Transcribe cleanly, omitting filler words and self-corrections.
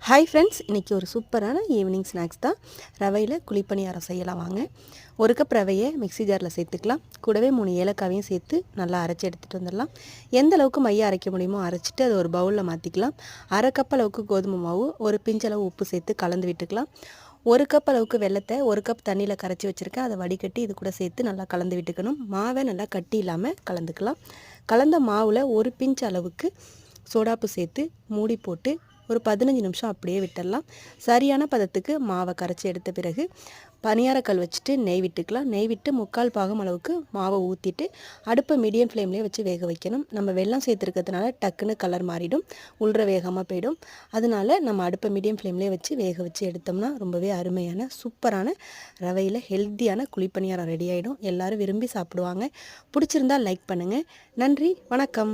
Hi friends, இன்றைக்கி ஒரு சூப்பரான ஈவினிங் ஸ்நாக்ஸ் தான். ரவையில் குழிப்பணியாரம் செய்யலாம் வாங்க. ஒரு கப் ரவையை மிக்ஸி ஜாரில் சேர்த்துக்கலாம். கூடவே 3 ஏலக்காவையும் சேர்த்து நல்லா அரைச்சி எடுத்துகிட்டு வந்துடலாம். எந்த அளவுக்கு மையம் அரைக்க முடியுமோ அரைச்சிட்டு அதை ஒரு பவுலில் மாற்றிக்கலாம். அரை கப் அளவுக்கு கோதுமை மாவு, ஒரு பிஞ்சளவு உப்பு சேர்த்து கலந்து விட்டுக்கலாம். 1 கப் அளவுக்கு வெல்லத்தை 1 கப் தண்ணியில் கரைச்சி வச்சுருக்கேன். அதை வடிகட்டி இது கூட சேர்த்து நல்லா கலந்து விட்டுக்கணும். மாவை நல்லா கட்டி இல்லாமல் கலந்துக்கலாம். கலந்த மாவில் ஒரு பிஞ்ச் அளவுக்கு சோடாப்பு சேர்த்து மூடி போட்டு ஒரு 15 நிமிஷம் அப்படியே விட்டுடலாம். சரியான பதத்துக்கு மாவை கரைச்சி எடுத்த பிறகு பணியாரக்கல் வச்சுட்டு நெய் விட்டுக்கலாம். நெய் விட்டு 3/4 பாகம் அளவுக்கு மாவை ஊற்றிட்டு அடுப்பை மீடியம் ஃப்ளேம்லேயே வச்சு வேக வைக்கணும். நம்ம வெல்லம் சேர்த்துருக்கிறதுனால டக்குன்னு கலர் மாறிடும், உள்ற வேகமாக போயிடும். அதனால நம்ம அடுப்பை மீடியம் ஃப்ளேம்லேயே வச்சு வேக வச்சு எடுத்தோம்னா ரொம்பவே அருமையான சூப்பரான ரவையில் ஹெல்த்தியான குழிப்பணியாரம் ரெடி ஆகிடும். எல்லோரும் விரும்பி சாப்பிடுவாங்க. பிடிச்சிருந்தால் லைக் பண்ணுங்கள். நன்றி, வணக்கம்.